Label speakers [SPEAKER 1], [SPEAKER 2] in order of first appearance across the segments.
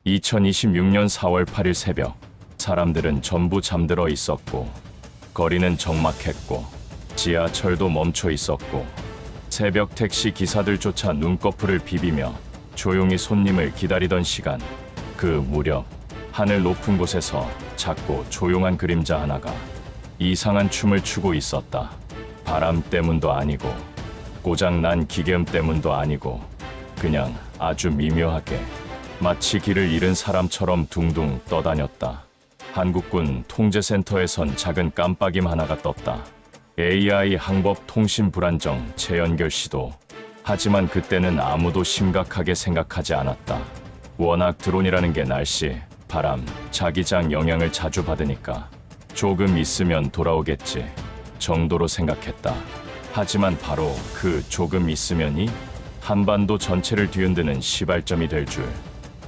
[SPEAKER 1] 2026년 4월 8일 새벽, 사람들은 전부 잠들어 있었고, 거리는 적막했고, 지하철도 멈춰 있었고, 새벽 택시 기사들조차 눈꺼풀을 비비며 조용히 손님을 기다리던 시간, 그 무렵 하늘 높은 곳에서 작고 조용한 그림자 하나가 이상한 춤을 추고 있었다. 바람 때문도 아니고 고장난 기계음 때문도 아니고 그냥 아주 미묘하게 마치 길을 잃은 사람처럼 둥둥 떠다녔다. 한국군 통제센터에선 작은 깜빡임 하나가 떴다. AI 항법 통신 불안정 재연결 시도. 하지만 그때는 아무도 심각하게 생각하지 않았다. 워낙 드론이라는 게 날씨, 바람, 자기장 영향을 자주 받으니까 조금 있으면 돌아오겠지 정도로 생각했다. 하지만 바로 그 조금 있으면이 한반도 전체를 뒤흔드는 시발점이 될 줄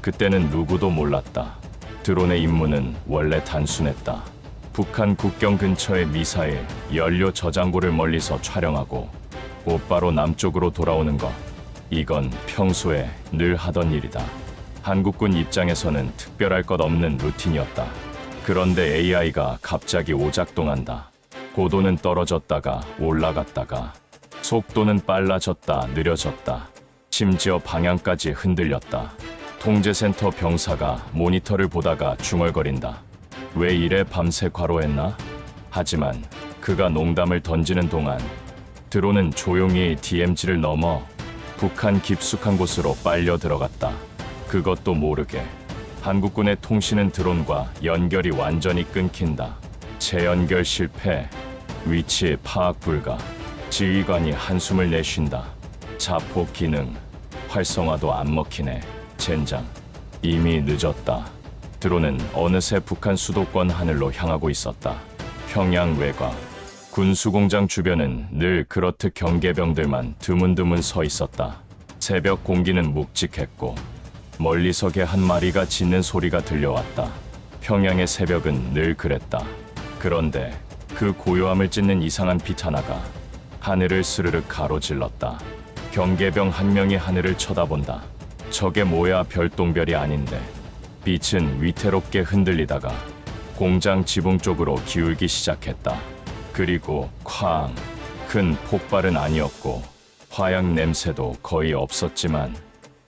[SPEAKER 1] 그때는 누구도 몰랐다. 드론의 임무는 원래 단순했다. 북한 국경 근처의 미사일, 연료 저장고를 멀리서 촬영하고 곧바로 남쪽으로 돌아오는 것. 이건 평소에 늘 하던 일이다. 한국군 입장에서는 특별할 것 없는 루틴이었다. 그런데 AI가 갑자기 오작동한다. 고도는 떨어졌다가 올라갔다가 속도는 빨라졌다 느려졌다. 심지어 방향까지 흔들렸다. 통제센터 병사가 모니터를 보다가 중얼거린다. 왜 이래 밤새 과로했나? 하지만 그가 농담을 던지는 동안 드론은 조용히 DMZ를 넘어 북한 깊숙한 곳으로 빨려 들어갔다. 그것도 모르게 한국군의 통신은 드론과 연결이 완전히 끊긴다. 재연결 실패, 위치 파악 불가. 지휘관이 한숨을 내쉰다. 자폭 기능 활성화도 안 먹히네. 젠장. 이미 늦었다. 드론은 어느새 북한 수도권 하늘로 향하고 있었다. 평양 외곽 군수공장 주변은 늘 그렇듯 경계병들만 드문드문 서 있었다. 새벽 공기는 묵직했고 멀리서 개 한 마리가 짖는 소리가 들려왔다. 평양의 새벽은 늘 그랬다. 그런데 그 고요함을 찢는 이상한 빛 하나가 하늘을 스르륵 가로질렀다. 경계병 한 명이 하늘을 쳐다본다. 저게 뭐야? 별똥별이 아닌데. 빛은 위태롭게 흔들리다가 공장 지붕 쪽으로 기울기 시작했다. 그리고 쾅! 큰 폭발은 아니었고 화약 냄새도 거의 없었지만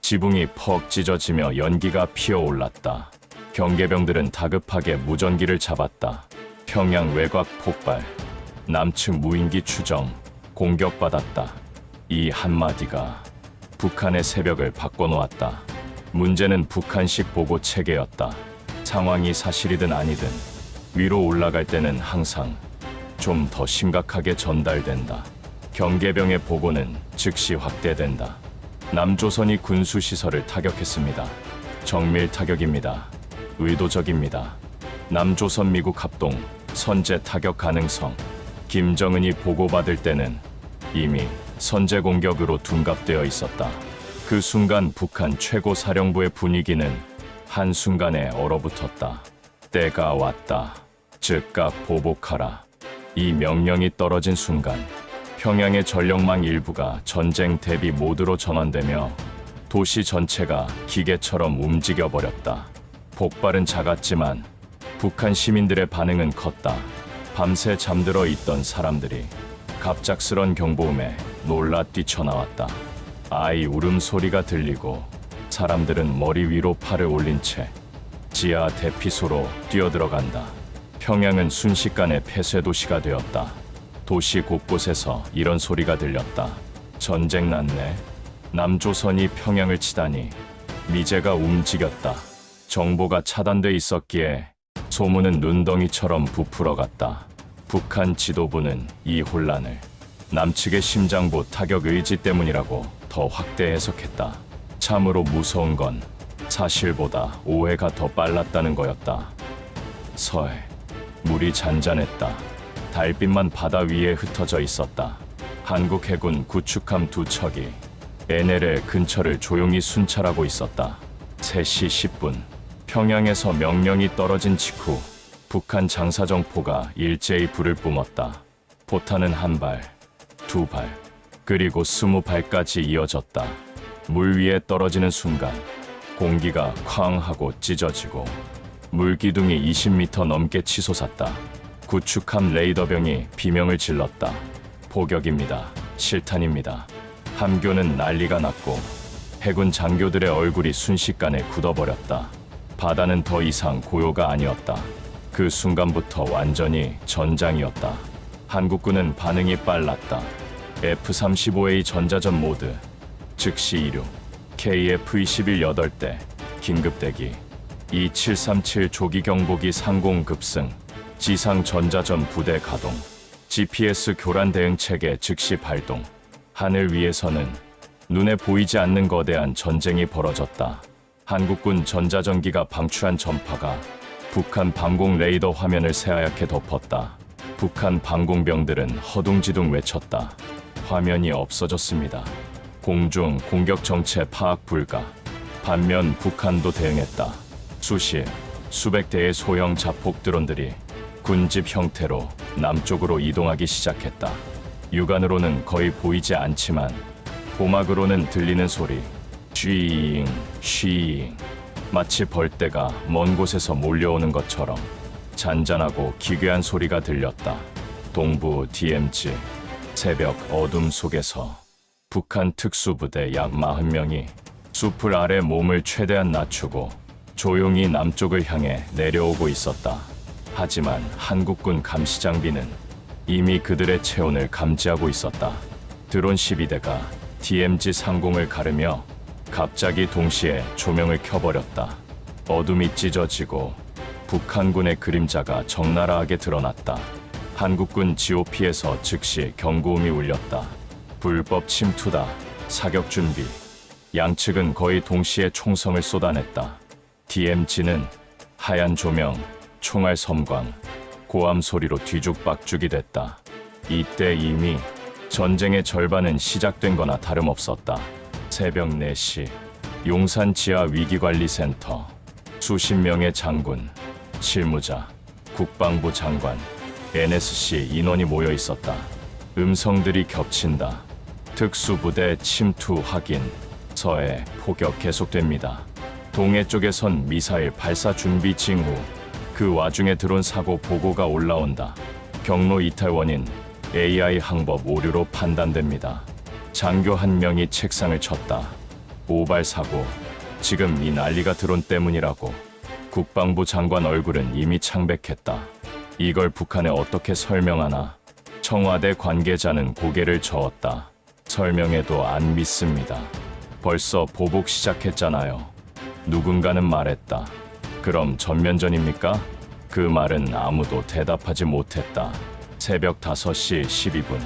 [SPEAKER 1] 지붕이 퍽 찢어지며 연기가 피어올랐다. 경계병들은 다급하게 무전기를 잡았다. 평양 외곽 폭발, 남측 무인기 추정, 공격받았다. 이 한마디가 북한의 새벽을 바꿔놓았다. 문제는 북한식 보고 체계였다. 상황이 사실이든 아니든 위로 올라갈 때는 항상 좀 더 심각하게 전달된다. 경계병의 보고는 즉시 확대된다. 남조선이 군수시설을 타격했습니다. 정밀 타격입니다. 의도적입니다. 남조선 미국 합동 선제 타격 가능성. 김정은이 보고받을 때는 이미 선제 공격으로 둔갑되어 있었다. 그 순간 북한 최고사령부의 분위기는 한순간에 얼어붙었다. 때가 왔다. 즉각 보복하라. 이 명령이 떨어진 순간 평양의 전력망 일부가 전쟁 대비 모드로 전환되며 도시 전체가 기계처럼 움직여버렸다. 폭발은 작았지만 북한 시민들의 반응은 컸다. 밤새 잠들어 있던 사람들이 갑작스런 경보음에 놀라 뛰쳐나왔다. 아이 울음소리가 들리고 사람들은 머리 위로 팔을 올린 채 지하 대피소로 뛰어들어간다. 평양은 순식간에 폐쇄도시가 되었다. 도시 곳곳에서 이런 소리가 들렸다. 전쟁 났네. 남조선이 평양을 치다니. 미제가 움직였다. 정보가 차단돼 있었기에 소문은 눈덩이처럼 부풀어갔다. 북한 지도부는 이 혼란을 남측의 심장부 타격 의지 때문이라고 더 확대 해석했다. 참으로 무서운 건 사실보다 오해가 더 빨랐다는 거였다. 서해, 물이 잔잔했다. 달빛만 바다 위에 흩어져 있었다. 한국 해군 구축함 두 척이 NLL 근처를 조용히 순찰하고 있었다. 3시 10분, 평양에서 명령이 떨어진 직후 북한 장사정포가 일제히 불을 뿜었다. 포탄은 1발, 2발, 그리고 20발까지 이어졌다. 물 위에 떨어지는 순간 공기가 쾅 하고 찢어지고 물기둥이 20m 넘게 치솟았다. 구축함 레이더병이 비명을 질렀다. 포격입니다. 실탄입니다. 함교는 난리가 났고 해군 장교들의 얼굴이 순식간에 굳어버렸다. 바다는 더 이상 고요가 아니었다. 그 순간부터 완전히 전장이었다. 한국군은 반응이 빨랐다. F-35A 전자전 모드, 즉시 이륙, KF-21 8대, 긴급대기, E-737 조기 경보기 상공 급승, 지상 전자전 부대 가동, GPS 교란 대응 체계 즉시 발동. 하늘 위에서는 눈에 보이지 않는 거대한 전쟁이 벌어졌다. 한국군 전자전기가 방출한 전파가 북한 방공 레이더 화면을 새하얗게 덮었다. 북한 방공병들은 허둥지둥 외쳤다. 화면이 없어졌습니다. 공중 공격 정체 파악 불가. 반면 북한도 대응했다. 수십, 수백 대의 소형 자폭 드론들이 군집 형태로 남쪽으로 이동하기 시작했다. 육안으로는 거의 보이지 않지만 고막으로는 들리는 소리. 쉬잉, 쉬잉. 마치 벌떼가 먼 곳에서 몰려오는 것처럼 잔잔하고 기괴한 소리가 들렸다. 동부 DMZ. 새벽 어둠 속에서 북한 특수부대 약 40명이 숲을 아래 몸을 최대한 낮추고 조용히 남쪽을 향해 내려오고 있었다. 하지만 한국군 감시장비는 이미 그들의 체온을 감지하고 있었다. 드론 12대가 DMZ 상공을 가르며 갑자기 동시에 조명을 켜버렸다. 어둠이 찢어지고 북한군의 그림자가 적나라하게 드러났다. 한국군 GOP에서 즉시 경고음이 울렸다. 불법 침투다. 사격 준비. 양측은 거의 동시에 총성을 쏟아냈다. DMZ는 하얀 조명, 총알 섬광, 고함 소리로 뒤죽박죽이 됐다. 이때 이미 전쟁의 절반은 시작된 거나 다름없었다. 새벽 4시, 용산 지하 위기관리센터. 수십 명의 장군, 실무자, 국방부 장관, NSC 인원이 모여 있었다. 음성들이 겹친다. 특수부대 침투 확인. 서해 포격 계속됩니다. 동해 쪽에선 미사일 발사 준비 징후. 그 와중에 드론 사고 보고가 올라온다. 경로 이탈 원인 AI 항법 오류로 판단됩니다. 장교 한 명이 책상을 쳤다. 오발 사고. 지금 이 난리가 드론 때문이라고. 국방부 장관 얼굴은 이미 창백했다. 이걸 북한에 어떻게 설명하나. 청와대 관계자는 고개를 저었다. 설명해도 안 믿습니다. 벌써 보복 시작했잖아요. 누군가는 말했다. 그럼 전면전입니까? 그 말은 아무도 대답하지 못했다. 새벽 5시 12분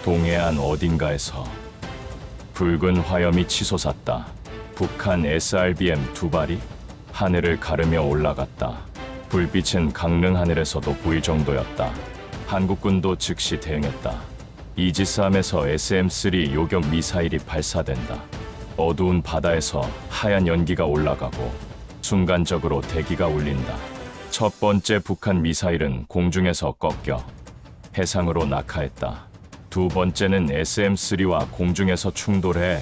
[SPEAKER 1] 동해안 어딘가에서 붉은 화염이 치솟았다. 북한 SRBM 2발이 하늘을 가르며 올라갔다. 불빛은 강릉 하늘에서도 보일 정도였다. 한국군도 즉시 대응했다. 이지스함에서 SM-3 요격 미사일이 발사된다. 어두운 바다에서 하얀 연기가 올라가고 순간적으로 대기가 울린다. 첫 번째 북한 미사일은 공중에서 꺾여 해상으로 낙하했다. 두 번째는 SM-3와 공중에서 충돌해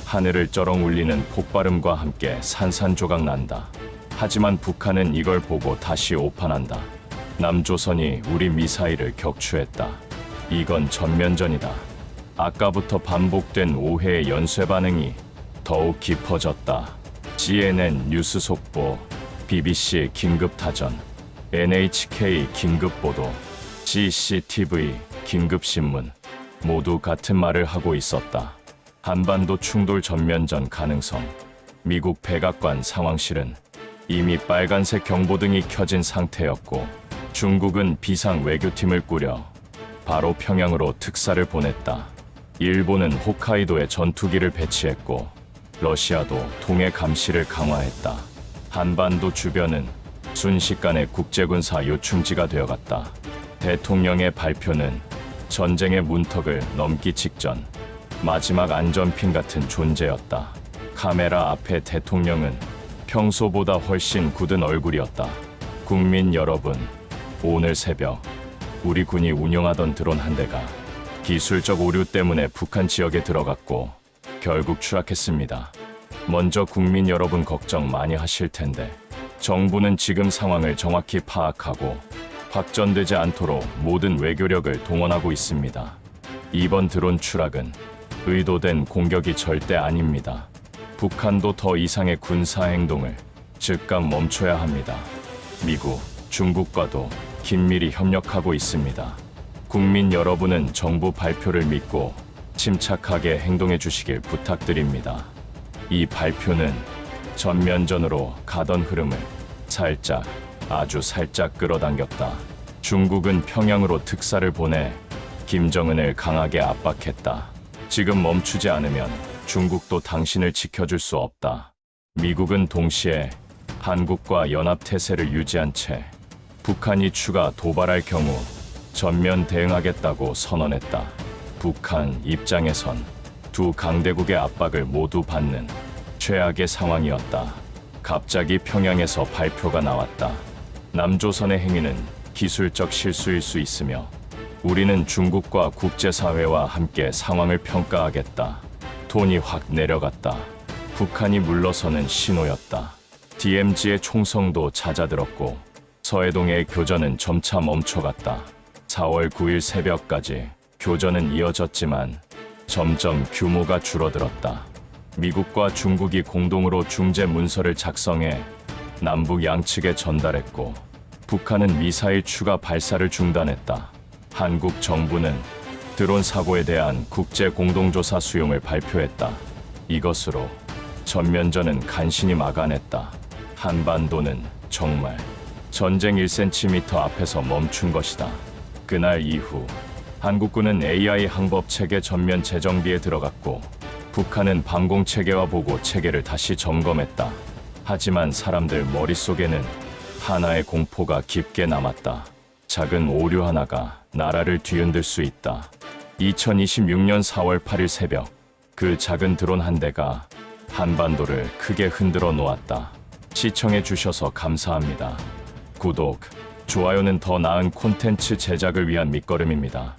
[SPEAKER 1] 하늘을 쩌렁 울리는 폭발음과 함께 산산조각 난다. 하지만 북한은 이걸 보고 다시 오판한다. 남조선이 우리 미사일을 격추했다. 이건 전면전이다. 아까부터 반복된 오해의 연쇄 반응이 더욱 깊어졌다. CNN 뉴스 속보, BBC 긴급 타전, NHK 긴급 보도, CCTV 긴급 신문 모두 같은 말을 하고 있었다. 한반도 충돌 전면전 가능성. 미국 백악관 상황실은 이미 빨간색 경보등이 켜진 상태였고 중국은 비상 외교팀을 꾸려 바로 평양으로 특사를 보냈다. 일본은 홋카이도에 전투기를 배치했고 러시아도 동해 감시를 강화했다. 한반도 주변은 순식간에 국제군사 요충지가 되어갔다. 대통령의 발표는 전쟁의 문턱을 넘기 직전 마지막 안전핀 같은 존재였다. 카메라 앞에 대통령은 평소보다 훨씬 굳은 얼굴이었다. 국민 여러분, 오늘 새벽 우리 군이 운영하던 드론 한 대가 기술적 오류 때문에 북한 지역에 들어갔고 결국 추락했습니다. 먼저 국민 여러분 걱정 많이 하실 텐데 정부는 지금 상황을 정확히 파악하고 확전되지 않도록 모든 외교력을 동원하고 있습니다. 이번 드론 추락은 의도된 공격이 절대 아닙니다. 북한도 더 이상의 군사 행동을 즉각 멈춰야 합니다. 미국, 중국과도 긴밀히 협력하고 있습니다. 국민 여러분은 정부 발표를 믿고 침착하게 행동해 주시길 부탁드립니다. 이 발표는 전면전으로 가던 흐름을 살짝, 아주 살짝 끌어당겼다. 중국은 평양으로 특사를 보내 김정은을 강하게 압박했다. 지금 멈추지 않으면 중국도 당신을 지켜줄 수 없다. 미국은 동시에 한국과 연합태세를 유지한 채 북한이 추가 도발할 경우 전면 대응하겠다고 선언했다. 북한 입장에선 두 강대국의 압박을 모두 받는 최악의 상황이었다. 갑자기 평양에서 발표가 나왔다. 남조선의 행위는 기술적 실수일 수 있으며 우리는 중국과 국제사회와 함께 상황을 평가하겠다. 톤이 확 내려갔다. 북한이 물러서는 신호였다. DMZ의 총성도 잦아들었고 서해동의 교전은 점차 멈춰갔다. 4월 9일 새벽까지 교전은 이어졌지만 점점 규모가 줄어들었다. 미국과 중국이 공동으로 중재 문서를 작성해 남북 양측에 전달했고 북한은 미사일 추가 발사를 중단했다. 한국 정부는 드론 사고에 대한 국제 공동조사 수용을 발표했다. 이것으로 전면전은 간신히 막아냈다. 한반도는 정말 전쟁 1cm 앞에서 멈춘 것이다. 그날 이후 한국군은 AI 항법 체계 전면 재정비에 들어갔고 북한은 방공 체계와 보고 체계를 다시 점검했다. 하지만 사람들 머릿속에는 하나의 공포가 깊게 남았다. 작은 오류 하나가 나라를 뒤흔들 수 있다. 2026년 4월 8일 새벽 그 작은 드론 한 대가 한반도를 크게 흔들어 놓았다. 시청해 주셔서 감사합니다. 구독, 좋아요는 더 나은 콘텐츠 제작을 위한 밑거름입니다.